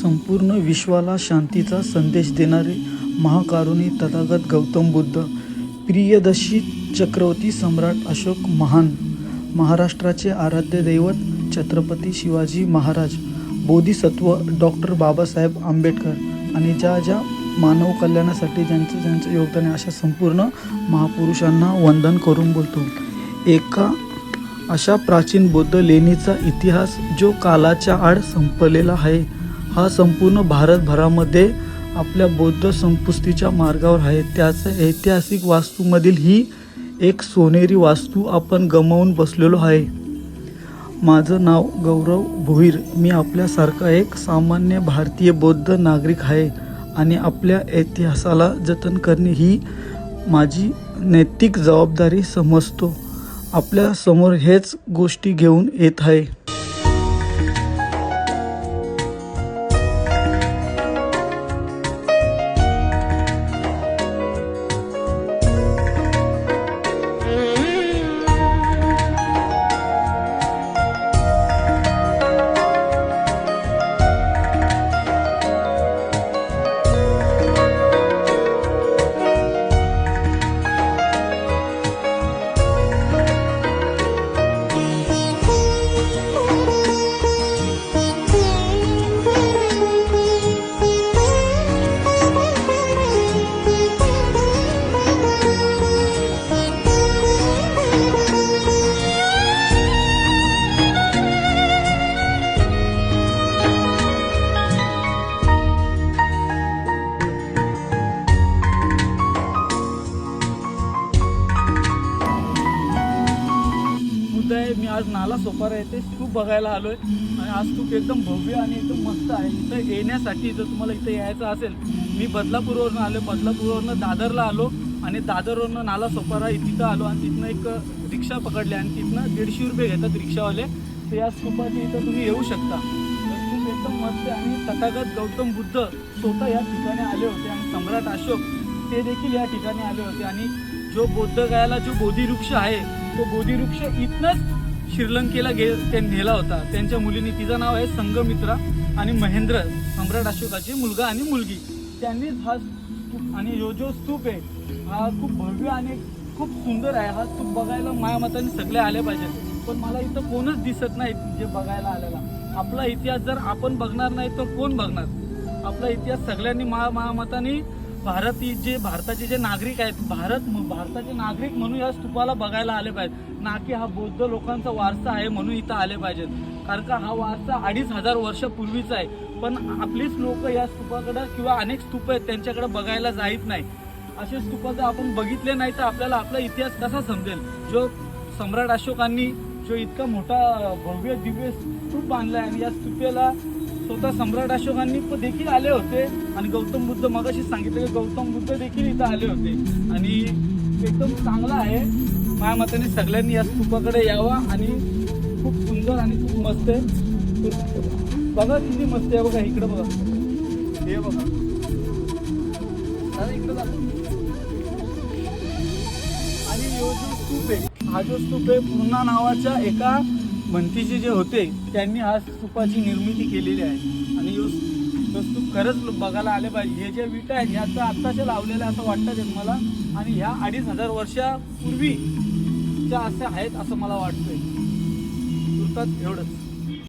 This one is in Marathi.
संपूर्ण विश्वाला शांतीचा संदेश देणारे महाकारुणी तथागत गौतम बुद्ध, प्रियदर्शी चक्रवर्ती सम्राट अशोक महान, महाराष्ट्राचे आराध्य दैवत छत्रपती शिवाजी महाराज, बोधिसत्व डॉक्टर बाबासाहेब आंबेडकर आणि ज्या मानव कल्याणासाठी ज्यांचं योगदान आहे अशा संपूर्ण महापुरुषांना वंदन करून बोलतो। एका अशा प्राचीन बौद्ध लेणीचा इतिहास जो कालाच्या आड संपलेला आहे, हा संपूर्ण भारतभरामध्ये आपल्या बौद्ध संपुष्टीच्या मार्गावर आहे। त्याच ऐतिहासिक वास्तूमधील ही एक सोनेरी वास्तू आपण गमावून बसलेलो आहे। माझं नाव गौरव भोईर, मी आपल्यासारखा एक सामान्य भारतीय बौद्ध नागरिक आहे आणि आपल्या इतिहासाला जतन करणे ही माझी नैतिक जबाबदारी समजतो। आपल्या समोर हेच गोष्टी घेऊन येत आहे। मी आज नाला सोपारा येथे स्तूप बघायला आलोय आणि हा स्तूप एकदम भव्य आणि एकदम मस्त आहे। इथं येण्यासाठी जर तुम्हाला इथं यायचं असेल, मी बदलापूरवरून आलो, बदलापूरवरून दादरला आलो आणि दादरवरून नाला सोपारा तिथं आलो आणि तिथनं एक रिक्षा पकडली आणि तिथनं 150 रुपये घेतात रिक्षावाले। तर या स्तूपाच्या इथं तुम्ही येऊ शकता। स्तूप एकदम मस्त आहे आणि तथागत गौतम बुद्ध स्वतः या ठिकाणी आले होते आणि सम्राट अशोक ते देखील या ठिकाणी आले होते आणि जो बौद्धगयाला जो बोधिवृक्ष आहे तो बोधिवृक्ष इथनंच श्रीलंकेला ते नेला होता। त्यांच्या मुलीने, तिचं नाव आहे संघमित्रा आणि महेंद्र, सम्राट अशोकाची मुलगा आणि मुलगी, त्यांनीच हा स्तूप आणि जो स्तूप आहे हा खूप भव्य आणि खूप सुंदर आहे। हा स्तूप बघायला माझ्या मताने सगळे आले पाहिजेत, पण मला इथं कोणच दिसत नाही जे बघायला आलेला। आपला इतिहास जर आपण बघणार नाही तर कोण बघणार? आपला इतिहास सगळ्यांनी माझ्या मताने भारताचे जे नागरिक आहेत, भारताचे नागरिक म्हणून या स्तूपाला बघायला आले पाहिजेत, ना की हा बौद्ध लोकांचा वारसा आहे म्हणून इथं आले पाहिजेत। कारण का हा वारसा 2500 वर्षापूर्वीचा आहे, पण आपलीच लोक या स्तूपाकडे किंवा अनेक स्तूप आहेत त्यांच्याकडे बघायला जात नाही। असे स्तूप जर आपण बघितले नाही तर आपल्याला आपला इतिहास कसा समजेल? जो सम्राट अशोकांनी जो इतका मोठा भव्य दिव्य स्तूप बांधलाय आणि या स्तूपेला स्वतः सम्राट अशोकांनी देखील आले होते आणि गौतम बुद्ध, मगाशी सांगितलं की गौतम बुद्ध देखील इथं आले होते आणि एकदम चांगला आहे। माझ्या मताने सगळ्यांनी या स्तूपाकडे यावा आणि खूप सुंदर आणि खूप मस्त आहे। बघा किती मस्त आहे, बघा इकडे बघा, हे बघा इकडे आणि जो स्तूप आहे, हा जो स्तूप आहे पूर्णा नावाच्या एका मंत्रीचे जे होते त्यांनी हा स्तूपाची निर्मिती केलेली आहे आणि तो स्तूप खरंच बघायला आले पाहिजे। हे जे विटा आहेत ह्याचा आत्ताच्या लावलेल्या असं वाटतं मला आणि ह्या 2500 वर्षापूर्वी ज्या असे आहेत असं मला वाटतंय। तुर्तास एवढंच।